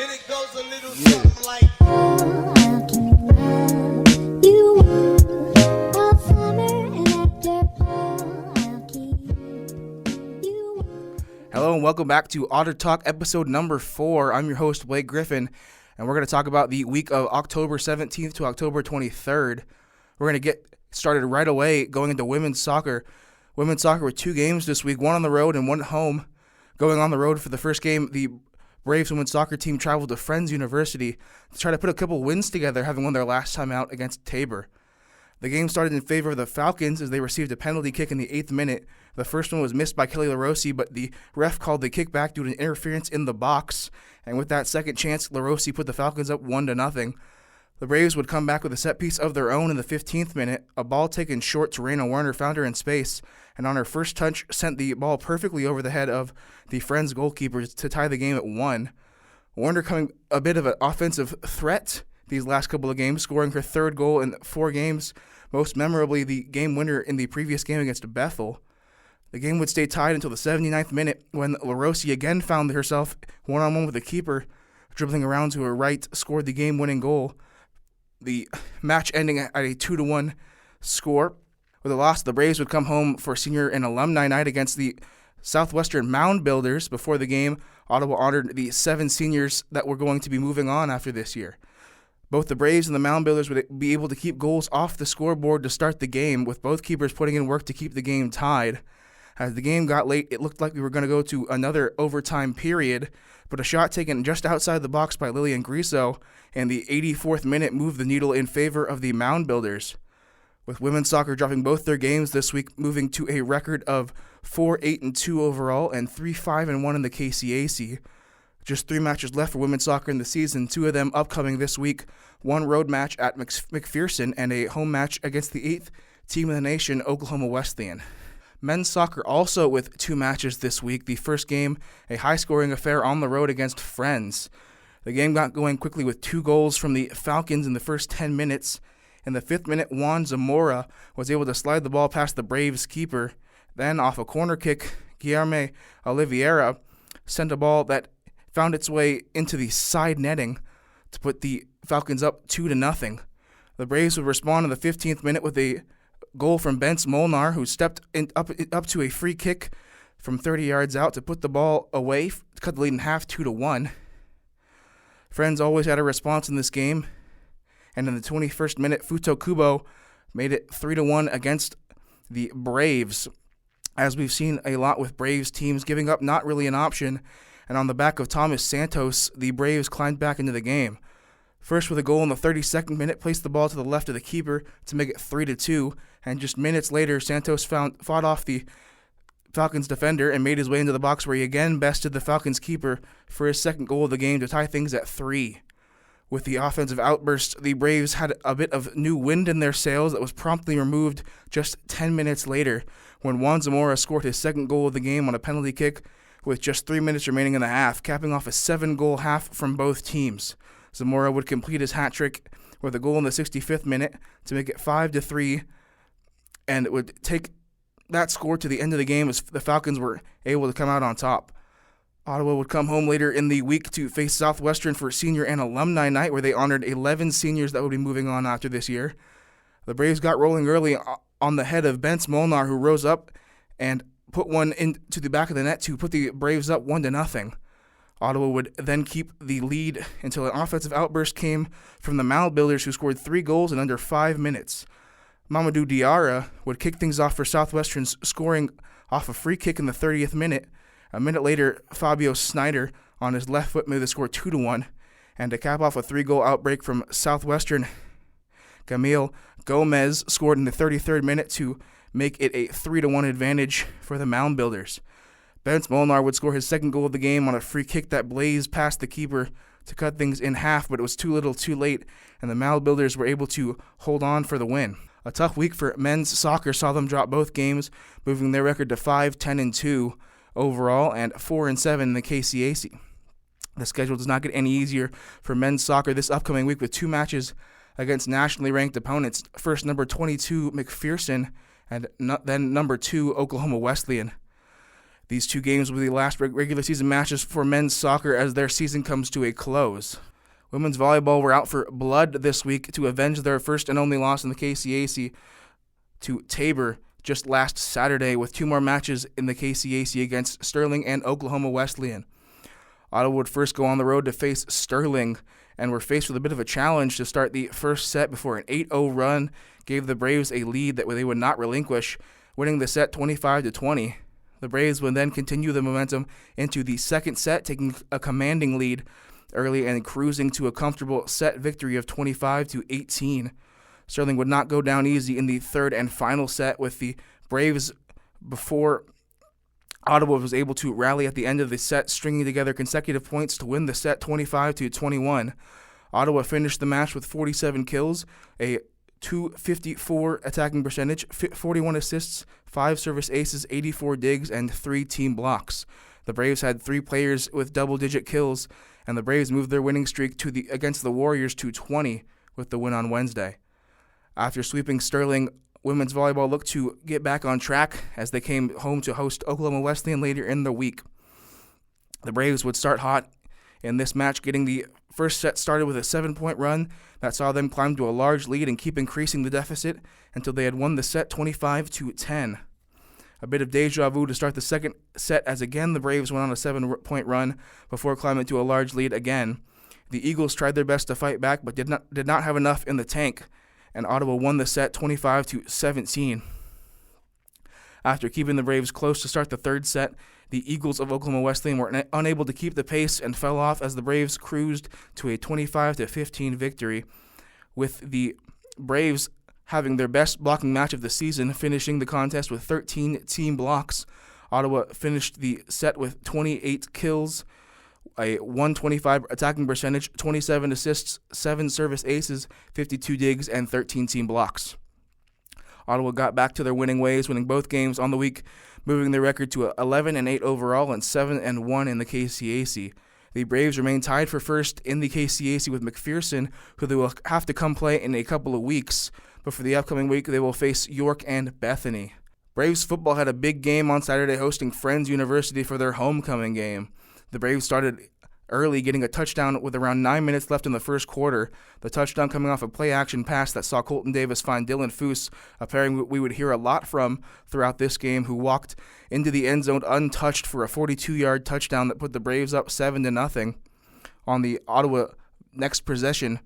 And it goes a little something like Hello and welcome back to Otter Talk episode number 4. I'm your host, Blake Griffin, and we're going to talk about the week of October 17th to October 23rd. We're going to get started right away going into women's soccer. Women's soccer with 2 games this week, one on the road and one at home. Going on the road for the first game, the Braves women's soccer team traveled to Friends University to try to put a couple wins together, having won their last time out against Tabor. The game started in favor of the Falcons as they received a penalty kick in the 8th minute. The first one was missed by Kelly LaRossi, but the ref called the kick back due to an interference in the box. And with that second chance, LaRossi put the Falcons up 1-0. The Braves would come back with a set piece of their own in the 15th minute. A ball taken short to Raina Warner found her in space, and on her first touch sent the ball perfectly over the head of the Friends goalkeeper to tie the game at 1. Warner coming a bit of an offensive threat these last couple of games, scoring her 3rd goal in 4 games, most memorably the game winner in the previous game against Bethel. The game would stay tied until the 79th minute when LaRossi again found herself one-on-one with the keeper, dribbling around to her right, scored the game-winning goal. The match ending at a 2-1 score. With a loss, the Braves would come home for senior and alumni night against the Southwestern Mound Builders. Before the game, Ottawa honored the 7 seniors that were going to be moving on after this year. Both the Braves and the Mound Builders would be able to keep goals off the scoreboard to start the game, with both keepers putting in work to keep the game tied. As the game got late, it looked like we were going to go to another overtime period, but a shot taken just outside the box by Lillian Griso in the 84th minute moved the needle in favor of the Mound Builders. With women's soccer dropping both their games this week, moving to a record of 4-8-2 overall and 3-5-1 in the KCAC. Just 3 matches left for women's soccer in the season, 2 of them upcoming this week, 1 road match at McPherson and a home match against the 8th team in the nation, Oklahoma Wesleyan. Men's soccer also with 2 matches this week. The first game, a high-scoring affair on the road against Friends. The game got going quickly with 2 goals from the Falcons in the first 10 minutes. In the 5th minute, Juan Zamora was able to slide the ball past the Braves keeper. Then, off a corner kick, Guillermo Oliveira sent a ball that found its way into the side netting to put the Falcons up 2-0. The Braves would respond in the 15th minute with a goal from Bence Molnar, who stepped up to a free kick from 30 yards out to put the ball away, to cut the lead in half 2-1. Friends always had a response in this game, and in the 21st minute, Futo Kubo made it 3-1 against the Braves. As we've seen a lot with Braves teams giving up not really an option, and on the back of Thomas Santos, the Braves climbed back into the game. First with a goal in the 32nd minute, placed the ball to the left of the keeper to make it 3-2, and just minutes later, Santos fought off the Falcons defender and made his way into the box where he again bested the Falcons keeper for his 2nd goal of the game to tie things at 3. With the offensive outburst, the Braves had a bit of new wind in their sails that was promptly removed just 10 minutes later when Juan Zamora scored his 2nd goal of the game on a penalty kick with just 3 minutes remaining in the half, capping off a 7-goal half from both teams. Zamora would complete his hat trick with a goal in the 65th minute to make it 5-3, and it would take that score to the end of the game as the Falcons were able to come out on top. Ottawa would come home later in the week to face Southwestern for senior and alumni night, where they honored 11 seniors that would be moving on after this year. The Braves got rolling early on the head of Bence Molnar, who rose up and put one into the back of the net to put the Braves up 1-0. Ottawa would then keep the lead until an offensive outburst came from the Mound Builders, who scored 3 goals in under 5 minutes. Mamadou Diarra would kick things off for Southwestern's, scoring off a free kick in the 30th minute. A minute later, Fabio Snyder on his left foot made the score 2-1, and to cap off a 3-goal outbreak from Southwestern, Camille Gomez scored in the 33rd minute to make it a 3-1 advantage for the Mound Builders. Bence Molnar would score his 2nd goal of the game on a free kick that blazed past the keeper to cut things in half, but it was too little too late, and the Mound Builders were able to hold on for the win. A tough week for men's soccer saw them drop both games, moving their record to 5-10-2 overall and 4-7 in the KCAC. The schedule does not get any easier for men's soccer this upcoming week with 2 matches against nationally ranked opponents. First, number 22 McPherson, and then number 2 Oklahoma Wesleyan. These two games will be the last regular season matches for men's soccer as their season comes to a close. Women's volleyball were out for blood this week to avenge their first and only loss in the KCAC to Tabor just last Saturday, with two more matches in the KCAC against Sterling and Oklahoma Wesleyan. Ottawa would first go on the road to face Sterling and were faced with a bit of a challenge to start the first set before an 8-0 run gave the Braves a lead that they would not relinquish, winning the set 25-20. The Braves would then continue the momentum into the second set, taking a commanding lead early and cruising to a comfortable set victory of 25-18. Sterling would not go down easy in the third and final set, with the Braves, before Ottawa was able to rally at the end of the set, stringing together consecutive points to win the set 25-21. Ottawa finished the match with 47 kills, a .254 attacking percentage, 41 assists, 5 service aces, 84 digs, and 3 team blocks. The Braves had 3 players with double-digit kills, and the Braves moved their winning streak against the Warriors to 20 with the win on Wednesday. After sweeping Sterling, women's volleyball looked to get back on track as they came home to host Oklahoma Wesleyan later in the week. The Braves would start hot in this match, getting the first set started with a 7-point run that saw them climb to a large lead and keep increasing the deficit until they had won the set 25-10. A bit of deja vu to start the second set, as again the Braves went on a 7-point run before climbing to a large lead again. The Eagles tried their best to fight back but did not have enough in the tank, and Ottawa won the set 25-17. After keeping the Braves close to start the third set, the Eagles of Oklahoma Wesleyan were unable to keep the pace and fell off as the Braves cruised to a 25-15 victory, with the Braves having their best blocking match of the season, finishing the contest with 13 team blocks. Ottawa finished the set with 28 kills, a .125 attacking percentage, 27 assists, 7 service aces, 52 digs, and 13 team blocks. Ottawa got back to their winning ways, winning both games on the week, moving their record to 11-8 overall and 7-1 in the KCAC. The Braves remain tied for first in the KCAC with McPherson, who they will have to come play in a couple of weeks, but for the upcoming week they will face York and Bethany. Braves football had a big game on Saturday, hosting Friends University for their homecoming game. The Braves started early, getting a touchdown with around 9 minutes left in the first quarter. The touchdown coming off a play-action pass that saw Colton Davis find Dylan Foose, a pairing we would hear a lot from throughout this game, who walked into the end zone untouched for a 42-yard touchdown that put the Braves up 7-0. On the Ottawa next possession,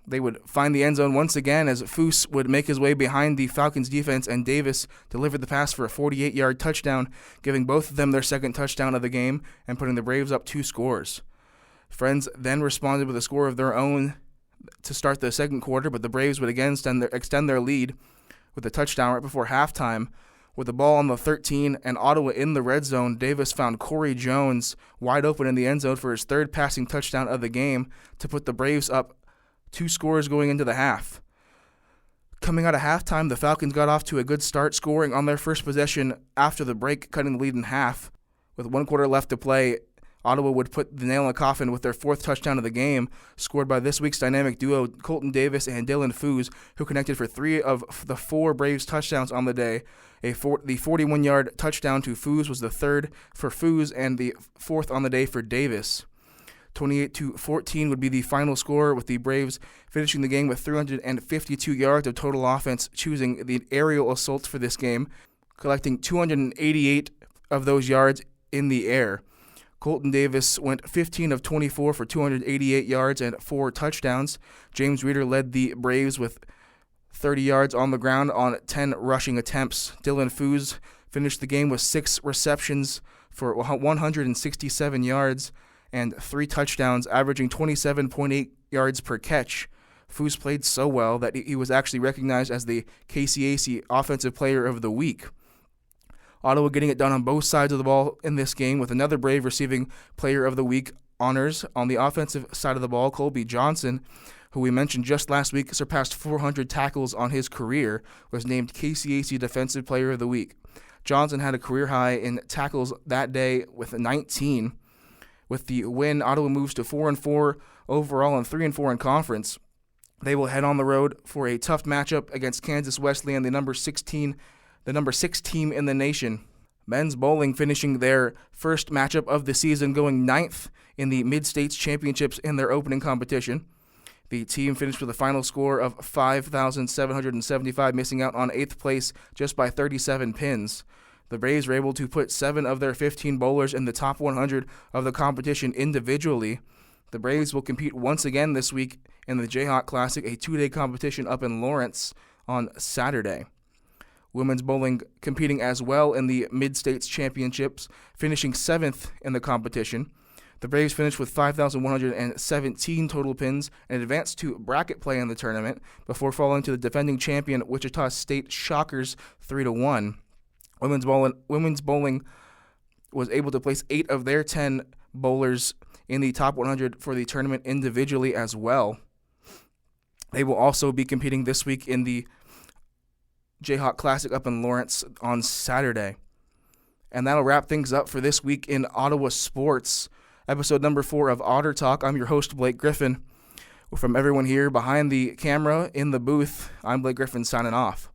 they would find the end zone once again as Foose would make his way behind the Falcons defense, and Davis delivered the pass for a 48-yard touchdown, giving both of them their second touchdown of the game and putting the Braves up 2 scores. Friends then responded with a score of their own to start the second quarter, but the Braves would again extend their lead with a touchdown right before halftime. With the ball on the 13 and Ottawa in the red zone, Davis found Corey Jones wide open in the end zone for his third passing touchdown of the game to put the Braves up 2 scores going into the half. Coming out of halftime, the Falcons got off to a good start, scoring on their first possession after the break, cutting the lead in half. With 1 quarter left to play, Ottawa would put the nail in the coffin with their 4th touchdown of the game, scored by this week's dynamic duo, Colton Davis and Dylan Foose, who connected for 3 of the 4 Braves touchdowns on the day. The 41-yard touchdown to Foose was the 3rd for Foose and the 4th on the day for Davis. 28-14 would be the final score, with the Braves finishing the game with 352 yards of total offense, choosing the aerial assaults for this game, collecting 288 of those yards in the air. Colton Davis went 15 of 24 for 288 yards and 4 touchdowns. James Reeder led the Braves with 30 yards on the ground on 10 rushing attempts. Dylan Foose finished the game with 6 receptions for 167 yards and 3 touchdowns, averaging 27.8 yards per catch. Foose played so well that he was actually recognized as the KCAC Offensive Player of the Week. Ottawa getting it done on both sides of the ball in this game, with another Brave receiving Player of the Week honors. On the offensive side of the ball, Colby Johnson, who we mentioned just last week, surpassed 400 tackles on his career, was named KCAC Defensive Player of the Week. Johnson had a career high in tackles that day with 19. With the win, Ottawa moves to 4-4 overall and 3-4 in conference. They will head on the road for a tough matchup against Kansas Wesleyan, the number 6 team in the nation. Men's bowling finishing their first matchup of the season, going 9th in the Mid-States Championships in their opening competition. The team finished with a final score of 5,775, missing out on 8th place just by 37 pins. The Braves were able to put 7 of their 15 bowlers in the top 100 of the competition individually. The Braves will compete once again this week in the Jayhawk Classic, a 2-day competition up in Lawrence on Saturday. Women's bowling competing as well in the Mid-States Championships, finishing 7th in the competition. The Braves finished with 5,117 total pins and advanced to bracket play in the tournament before falling to the defending champion Wichita State Shockers 3-1. Women's bowling was able to place 8 of their 10 bowlers in the top 100 for the tournament individually as well. They will also be competing this week in the Jayhawk Classic up in Lawrence on Saturday. And that'll wrap things up for this week in Ottawa sports. Episode number 4 of Otter Talk. I'm your host, Blake Griffin. From everyone here behind the camera in the booth, I'm Blake Griffin signing off.